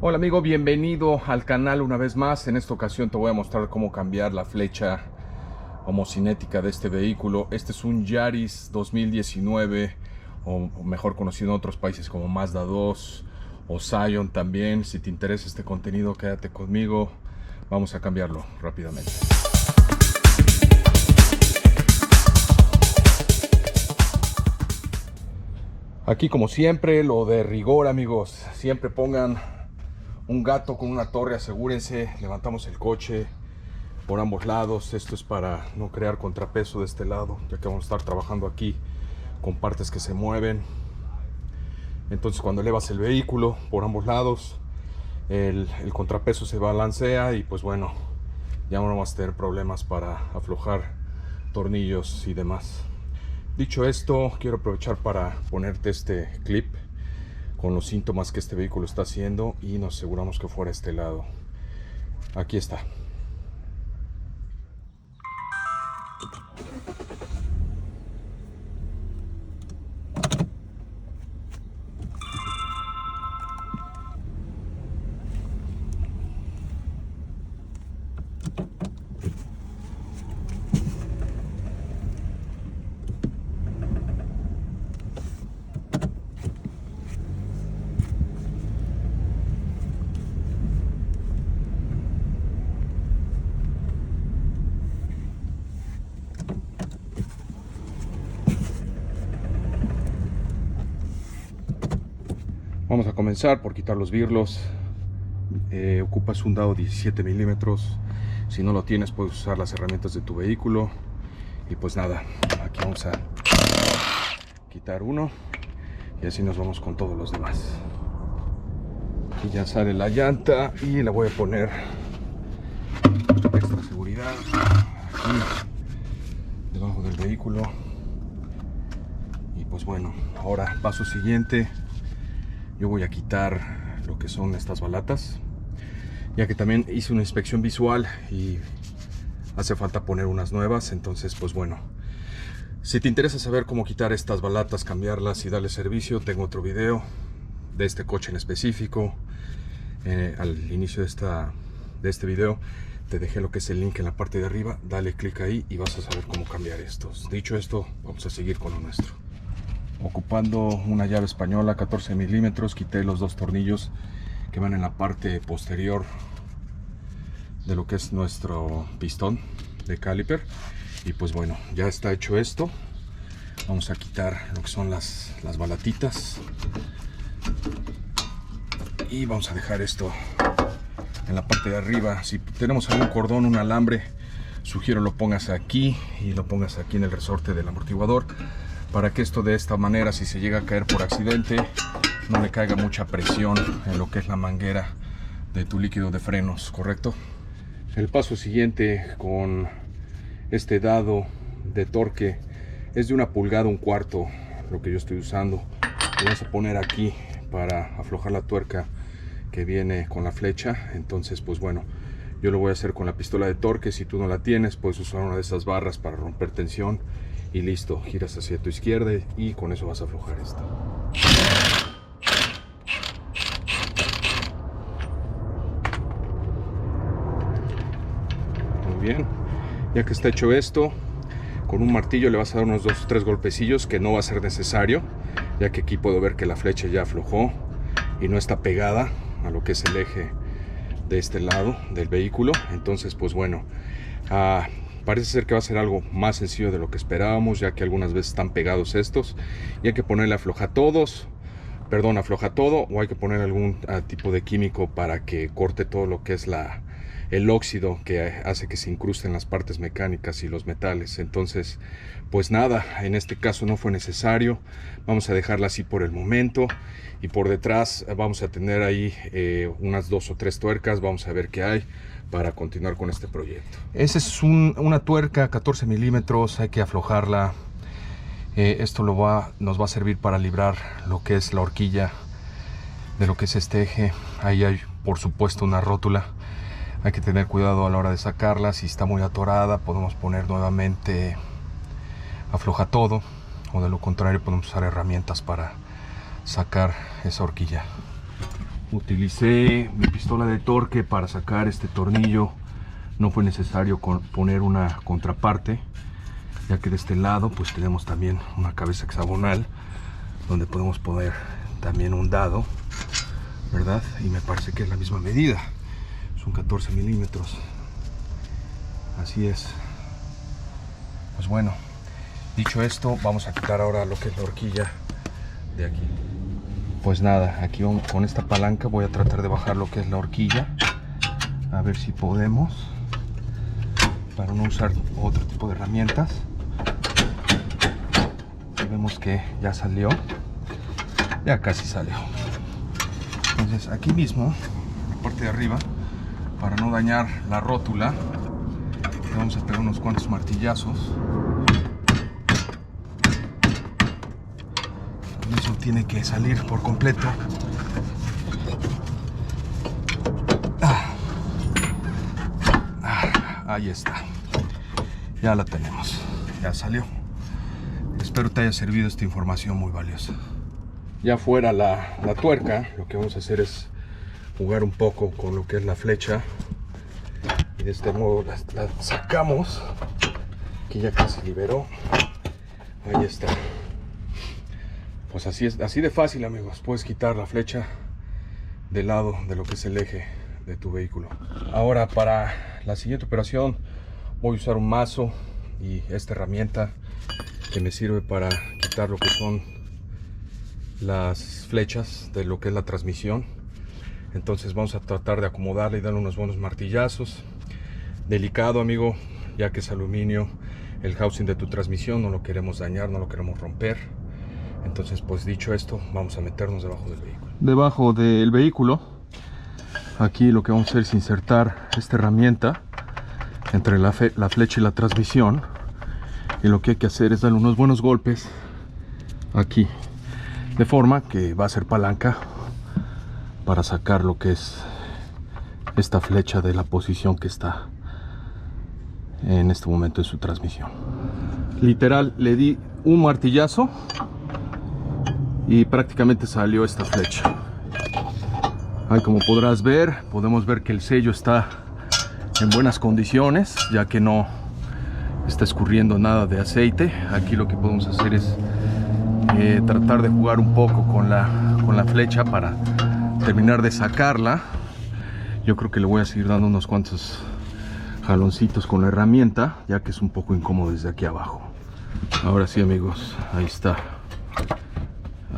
Hola amigo, bienvenido al canal una vez más. En esta ocasión te voy a mostrar cómo cambiar la flecha homocinética de este vehículo. Este es un Yaris 2019, o mejor conocido en otros países como Mazda 2 o Scion también. Si te interesa este contenido, quédate conmigo. Vamos a cambiarlo rápidamente. Aquí, como siempre, lo de rigor, amigos. Siempre pongan un gato con una torre, asegúrense. Levantamos el coche por ambos lados. Esto es para no crear contrapeso de este lado, ya que vamos a estar trabajando aquí con partes que se mueven. Entonces, cuando elevas el vehículo por ambos lados, el contrapeso se balancea y pues bueno, ya no vamos a tener problemas para aflojar tornillos y demás. Dicho esto, quiero aprovechar para ponerte este clip con los síntomas que este vehículo está haciendo y nos aseguramos que fuera este lado. Aquí está. Vamos a comenzar por quitar los birlos. Ocupas un dado 17 milímetros. Si no lo tienes, puedes usar las herramientas de tu vehículo. Y pues nada, aquí vamos a quitar uno y así nos vamos con todos los demás. Aquí ya sale la llanta y le voy a poner extra seguridad aquí debajo del vehículo. Y pues bueno, ahora paso siguiente. Yo voy a quitar lo que son estas balatas, ya que también hice una inspección visual y hace falta poner unas nuevas. Entonces pues bueno, si te interesa saber cómo quitar estas balatas, cambiarlas y darle servicio, tengo otro video de este coche en específico. Al inicio de este video te dejé lo que es el link en la parte de arriba. Dale clic ahí y vas a saber cómo cambiar estos. Dicho esto, vamos a seguir con lo nuestro. Ocupando una llave española 14 milímetros, quité los dos tornillos que van en la parte posterior de lo que es nuestro pistón de caliper. Y pues bueno, ya está hecho esto. Vamos a quitar lo que son las balatitas y vamos a dejar esto en la parte de arriba. Si tenemos algún cordón, un alambre, sugiero lo pongas aquí y lo pongas aquí en el resorte del amortiguador, para que esto de esta manera, si se llega a caer por accidente, no le caiga mucha presión en lo que es la manguera de tu líquido de frenos, ¿correcto? El paso siguiente con este dado de torque es de 1 pulgada 1/4, lo que yo estoy usando. Lo vamos a poner aquí para aflojar la tuerca que viene con la flecha. Entonces pues bueno, yo lo voy a hacer con la pistola de torque. Si tú no la tienes, puedes usar una de esas barras para romper tensión y listo, giras hacia tu izquierda y con eso vas a aflojar esto. Muy bien, ya que está hecho esto, con un martillo le vas a dar unos 2 o 3 golpecillos, que no va a ser necesario, ya que aquí puedo ver que la flecha ya aflojó y no está pegada a lo que es el eje de este lado del vehículo. Entonces pues bueno, parece ser que va a ser algo más sencillo de lo que esperábamos, ya que algunas veces están pegados estos y hay que ponerle afloja todo, o hay que poner algún tipo de químico para que corte todo lo que es el óxido que hace que se incrusten las partes mecánicas y los metales. Entonces pues nada, en este caso no fue necesario. Vamos a dejarla así por el momento, y por detrás vamos a tener ahí unas 2 o 3 tuercas. Vamos a ver qué hay para continuar con este proyecto. Esa es una tuerca 14 milímetros, hay que aflojarla. Esto nos va a servir para librar lo que es la horquilla de lo que es este eje. Ahí hay por supuesto una rótula, hay que tener cuidado a la hora de sacarla. Si está muy atorada, podemos poner nuevamente afloja todo, o de lo contrario podemos usar herramientas para sacar esa horquilla. Utilicé mi pistola de torque para sacar este tornillo. No fue necesario poner una contraparte, ya que de este lado pues tenemos también una cabeza hexagonal donde podemos poner también un dado, ¿verdad? Y me parece que es la misma medida, son 14 milímetros. Así es. Pues bueno, dicho esto, vamos a quitar ahora lo que es la horquilla de aquí. Pues nada, aquí con esta palanca voy a tratar de bajar lo que es la horquilla, a ver si podemos, para no usar otro tipo de herramientas. Y vemos que ya salió, ya casi salió. Entonces aquí mismo, en la parte de arriba, para no dañar la rótula, le vamos a pegar unos cuantos martillazos. Eso tiene que salir por completo. Ahí está, ya la tenemos, ya salió. Espero te haya servido esta información muy valiosa. Ya fuera la tuerca, lo que vamos a hacer es jugar un poco con lo que es la flecha, y de este modo la sacamos, que ya casi liberó. Ahí está. Pues así es, así de fácil, amigos. Puedes quitar la flecha del lado de lo que es el eje de tu vehículo. Ahora, para la siguiente operación voy a usar un mazo y esta herramienta que me sirve para quitar lo que son las flechas de lo que es la transmisión. Entonces vamos a tratar de acomodarle y darle unos buenos martillazos. Delicado, amigo, ya que es aluminio. El housing de tu transmisión no lo queremos dañar, no lo queremos romper. Entonces, pues dicho esto, vamos a meternos debajo del vehículo. Debajo del vehículo, aquí lo que vamos a hacer es insertar esta herramienta entre la flecha y la transmisión. Y lo que hay que hacer es darle unos buenos golpes aquí, de forma que va a ser palanca para sacar lo que es esta flecha de la posición que está en este momento en su transmisión. Literal, le di un martillazo y prácticamente salió esta flecha. Ahí, como podrás ver, podemos ver que el sello está en buenas condiciones, ya que no está escurriendo nada de aceite. Aquí lo que podemos hacer es tratar de jugar un poco con la flecha para terminar de sacarla. Yo creo que le voy a seguir dando unos cuantos jaloncitos con la herramienta, ya que es un poco incómodo desde aquí abajo. Ahora sí, amigos, ahí está.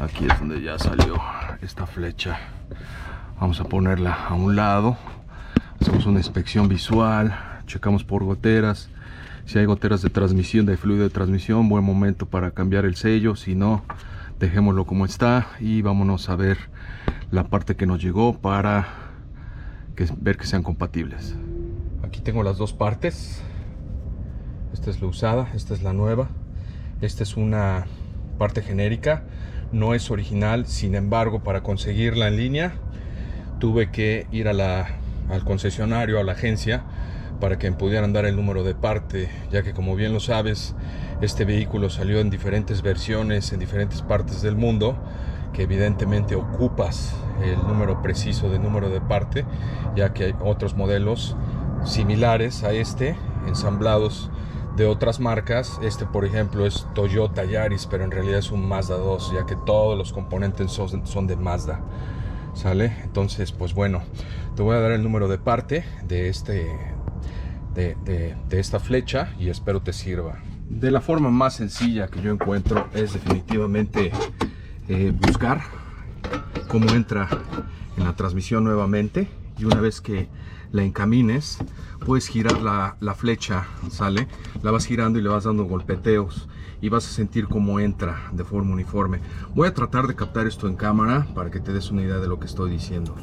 Aquí es donde ya salió esta flecha. Vamos a ponerla a un lado. Hacemos una inspección visual, checamos por goteras. Si hay goteras de transmisión, de fluido de transmisión, buen momento para cambiar el sello. Si no, dejémoslo como está y vámonos a ver la parte que nos llegó para ver que sean compatibles. Aquí tengo las dos partes. Esta es la usada, esta es la nueva. Esta es una parte genérica, no es original. Sin embargo, para conseguirla en línea tuve que ir al concesionario, a la agencia, para que me pudieran dar el número de parte, ya que, como bien lo sabes, este vehículo salió en diferentes versiones en diferentes partes del mundo, que evidentemente ocupas el número preciso de número de parte, ya que hay otros modelos similares a este, ensamblados de otras marcas. Este, por ejemplo, es Toyota Yaris, pero en realidad es un Mazda 2, ya que todos los componentes son de Mazda. ¿Sale? Entonces, pues bueno, te voy a dar el número de parte de esta flecha y espero te sirva. De la forma más sencilla que yo encuentro es definitivamente buscar cómo entra en la transmisión nuevamente, y una vez que la encamines puedes girar la flecha, ¿sale? La vas girando y le vas dando golpeteos y vas a sentir cómo entra de forma uniforme. Voy a tratar de captar esto en cámara para que te des una idea de lo que estoy diciendo.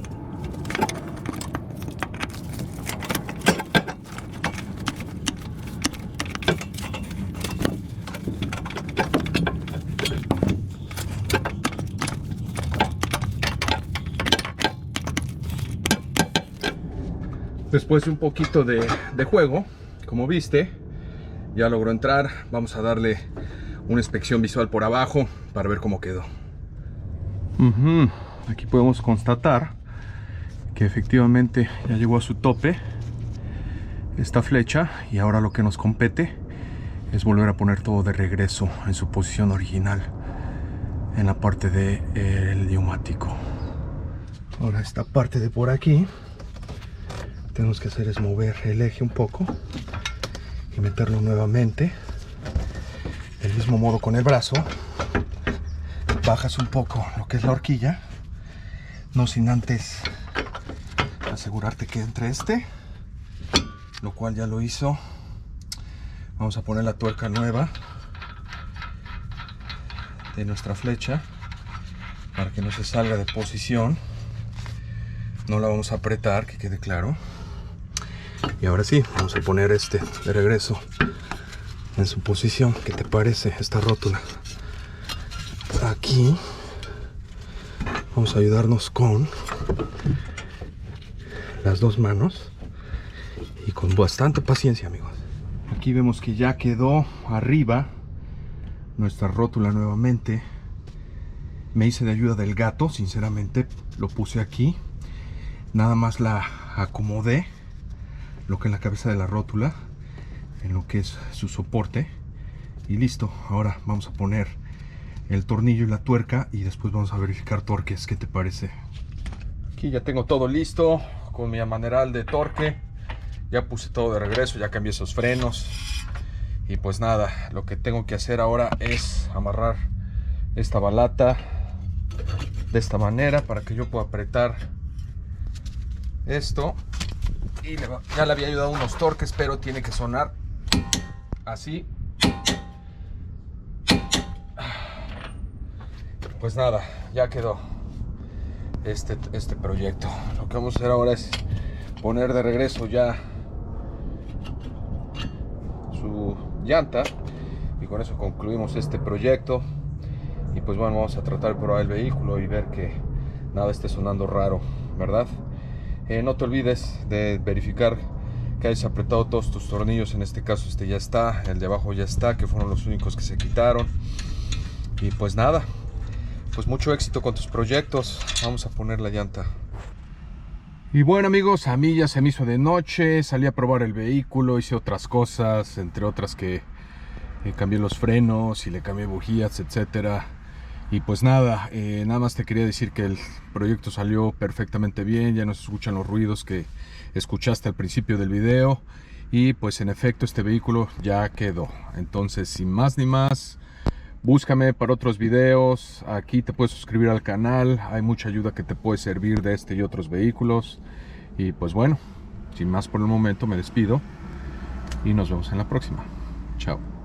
Después de un poquito de juego, como viste, ya logró entrar. Vamos a darle una inspección visual por abajo para ver cómo quedó. Aquí podemos constatar que efectivamente ya llegó a su tope esta flecha, y ahora lo que nos compete es volver a poner todo de regreso en su posición original en la parte del neumático. Ahora esta parte de por aquí tenemos que hacer es mover el eje un poco y meterlo nuevamente del mismo modo con el brazo. Bajas un poco lo que es la horquilla, no sin antes asegurarte que entre este, lo cual ya lo hizo. Vamos a poner la tuerca nueva de nuestra flecha para que no se salga de posición. No la vamos a apretar, que quede claro. Y ahora sí, vamos a poner este de regreso en su posición. ¿Qué te parece esta rótula? Aquí vamos a ayudarnos con las dos manos y con bastante paciencia, amigos. Aquí vemos que ya quedó arriba nuestra rótula nuevamente. Me hice de ayuda del gato, sinceramente lo puse aquí, nada más la acomodé lo que es la cabeza de la rótula en lo que es su soporte y listo. Ahora vamos a poner el tornillo y la tuerca y después vamos a verificar torques. ¿Qué te parece? Aquí ya tengo todo listo con mi amaneral de torque. Ya puse todo de regreso, ya cambié esos frenos. Y pues nada, lo que tengo que hacer ahora es amarrar esta balata de esta manera para que yo pueda apretar esto. Y ya le había ayudado unos torques, pero tiene que sonar así. Pues nada, ya quedó este proyecto. Lo que vamos a hacer ahora es poner de regreso ya su llanta y con eso concluimos este proyecto. Y pues bueno, vamos a tratar de probar el vehículo y ver que nada esté sonando raro, ¿verdad? No te olvides de verificar que hayas apretado todos tus tornillos. En este caso este ya está, el de abajo ya está, que fueron los únicos que se quitaron. Y pues nada, pues mucho éxito con tus proyectos. Vamos a poner la llanta. Y bueno, amigos, a mí ya se me hizo de noche, salí a probar el vehículo, hice otras cosas, entre otras que cambié los frenos y le cambié bujías, etcétera. Y pues nada, nada más te quería decir que el proyecto salió perfectamente bien, ya no se escuchan los ruidos que escuchaste al principio del video. Y pues en efecto este vehículo ya quedó. Entonces, sin más ni más, búscame para otros videos. Aquí te puedes suscribir al canal, hay mucha ayuda que te puede servir de este y otros vehículos. Y pues bueno, sin más por el momento me despido y nos vemos en la próxima. Chao.